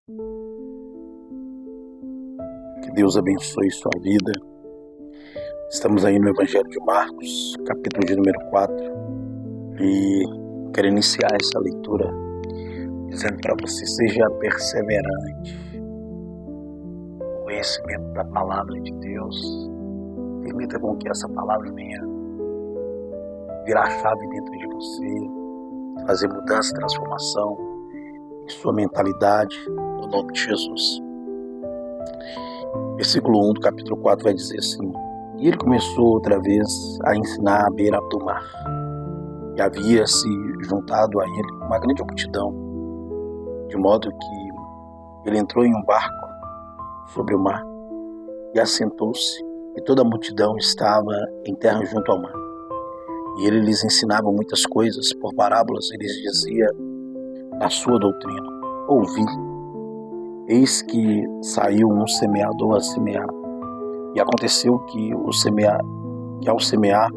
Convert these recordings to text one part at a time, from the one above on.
Que Deus abençoe sua vida. Estamos aí no Evangelho de Marcos, capítulo de número 4, e quero iniciar essa leitura dizendo para você: seja perseverante no conhecimento da palavra de Deus. Permita com que essa palavra venha virar chave dentro de você, fazer mudança, transformação em sua mentalidade, no nome de Jesus. Versículo 1 do capítulo 4 vai dizer assim: e ele começou outra vez a ensinar à beira do mar. E havia se juntado a ele uma grande multidão, de modo que ele entrou em um barco sobre o mar e assentou-se, e toda a multidão estava em terra junto ao mar. E ele lhes ensinava muitas coisas por parábolas. Ele lhes dizia na sua doutrina: ouvi, eis que saiu um semeador a semear. E aconteceu que ao semear,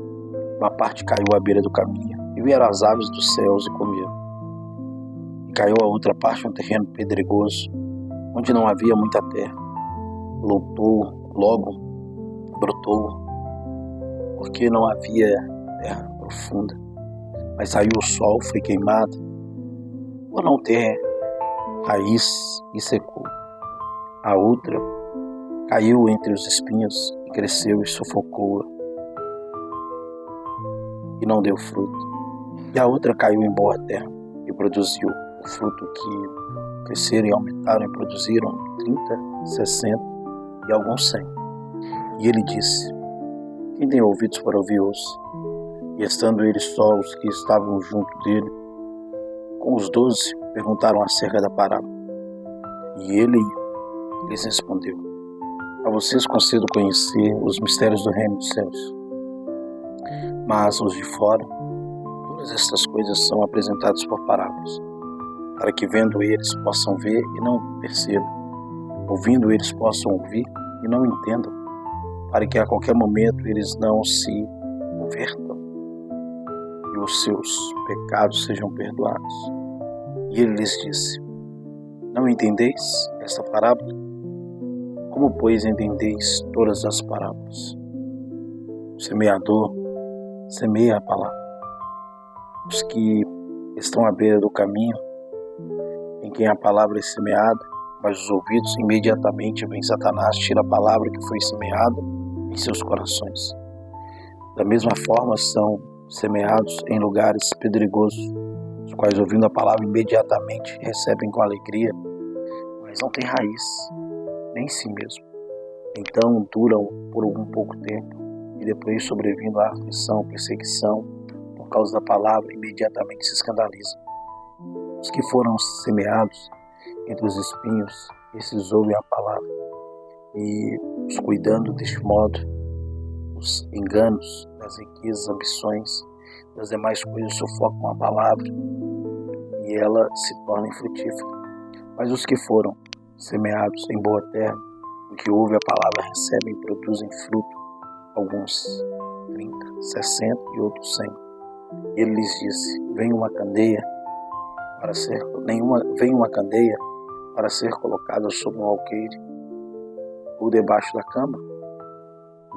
uma parte caiu à beira do caminho, e vieram as aves dos céus e comeram. E caiu a outra parte um terreno pedregoso, onde não havia muita terra. Logo brotou, porque não havia terra profunda. Mas saiu o sol, foi queimado, por não ter raiz, e secou. A outra caiu entre os espinhos, e cresceu e sufocou-a, e não deu fruto. E a outra caiu em boa terra, e produziu o fruto, que cresceram e aumentaram, e produziram 30, 60 e alguns 100. E ele disse: quem tem ouvidos para ouvir, ouça. E estando eles só, os que estavam junto dele, com os 12, perguntaram acerca da parábola. E ele lhes respondeu: a vocês concedo conhecer os mistérios do reino dos céus, mas os de fora, todas estas coisas são apresentadas por parábolas, para que vendo eles possam ver e não percebam, ouvindo eles possam ouvir e não entendam, para que a qualquer momento eles não se convertam e os seus pecados sejam perdoados. E ele lhes disse: não entendeis esta parábola? Como, pois, entendeis todas as parábolas? O semeador semeia a palavra. Os que estão à beira do caminho, em quem a palavra é semeada, mas os ouvidos, imediatamente vem Satanás, tira a palavra que foi semeada em seus corações. Da mesma forma são semeados em lugares pedregosos, os quais, ouvindo a palavra, imediatamente recebem com alegria, mas não têm raiz, nem em si mesmo. Então duram por algum pouco tempo, e depois, sobrevindo a aflição, perseguição, por causa da palavra, imediatamente se escandalizam. Os que foram semeados entre os espinhos, esses ouvem a palavra, e os cuidando deste modo, os enganos das riquezas, ambições, das demais coisas sufocam a palavra, e ela se torna infrutífera. Mas os que foram semeados em boa terra, o que ouve a palavra recebem e produzem fruto, alguns 30, 60 e outros 100. E ele lhes disse: vem uma candeia para ser colocada sobre um alqueire ou debaixo da cama,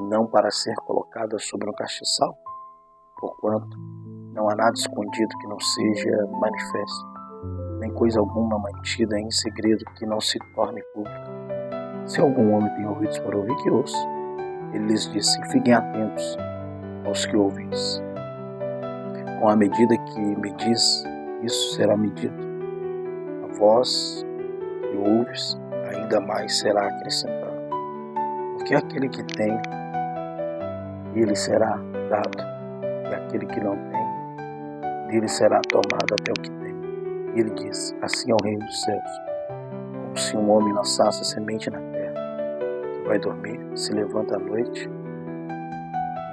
não para ser colocada sobre um castiçal, porquanto não há nada escondido que não seja manifesto, nem coisa alguma mantida em segredo que não se torne pública. Se algum homem tem ouvidos para ouvir, que ouça. Ele lhes disse: fiquem atentos aos que ouvis. Com a medida que medis, isso será medido. A vós que ouves, ainda mais será acrescentado. Porque aquele que tem, ele será dado, e aquele que não tem, dele será tomado até o que tem. E ele diz: assim é o reino dos céus, como se um homem lançasse a semente na terra, que vai dormir, se levanta à noite,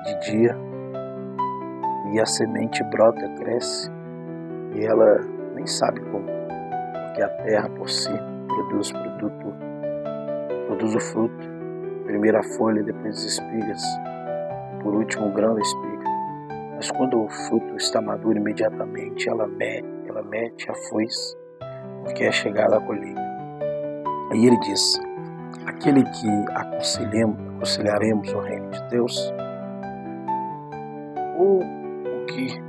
de dia, e a semente brota, cresce, e ela nem sabe como, porque a terra por si produz o fruto, primeiro a folha, depois as espigas, e por último o grão da espiga. Mas quando o fruto está maduro, imediatamente ela mete a foice, porque é chegada a colheita. Aí ele diz: aquele que aconselharemos o reino de Deus, ou o que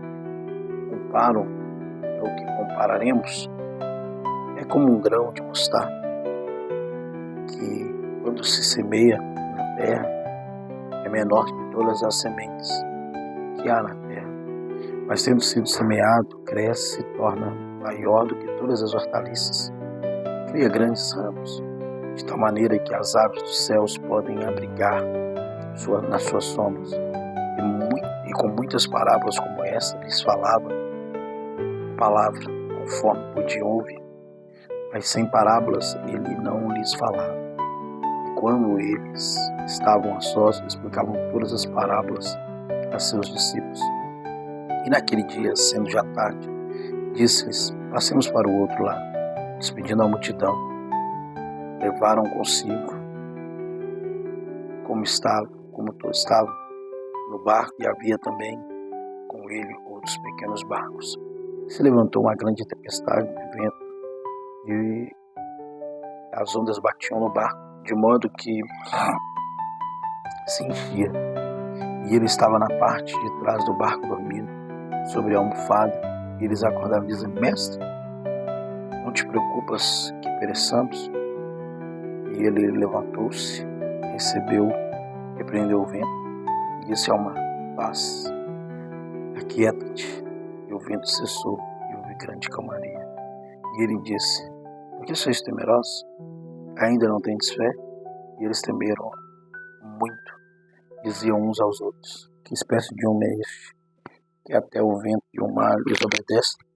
comparo, o que compararemos, é como um grão de mostarda, que quando se semeia na terra, é menor que todas as sementes que há na terra. Mas tendo sido semeado, cresce e se torna maior do que todas as hortaliças. Cria grandes ramos, de tal maneira que as aves dos céus podem abrigar nas suas sombras. E com muitas parábolas como essa, lhes falava a palavra, conforme podiam ouvir. Mas sem parábolas ele não lhes falava. E quando eles estavam a sós, explicavam todas as parábolas a seus discípulos. E naquele dia, sendo já tarde, disse-lhes: passemos para o outro lado. Despedindo a multidão, levaram consigo, como todos estavam no barco, e havia também com ele outros pequenos barcos. Se levantou uma grande tempestade de vento, e as ondas batiam no barco, de modo que se enchia. E ele estava na parte de trás do barco dormindo, sobre a almofada. E eles acordaram dizendo: mestre, não te preocupas que pereçamos? E ele levantou-se, repreendeu o vento, e disse ao mar: paz, aquieta-te. E o vento cessou, e houve grande calmaria. E ele disse: por que sois temerosos? Ainda não tendes fé? E eles temeram muito. Diziam uns aos outros: que espécie de homem é este, que até o vento e o mar lhes obedecem?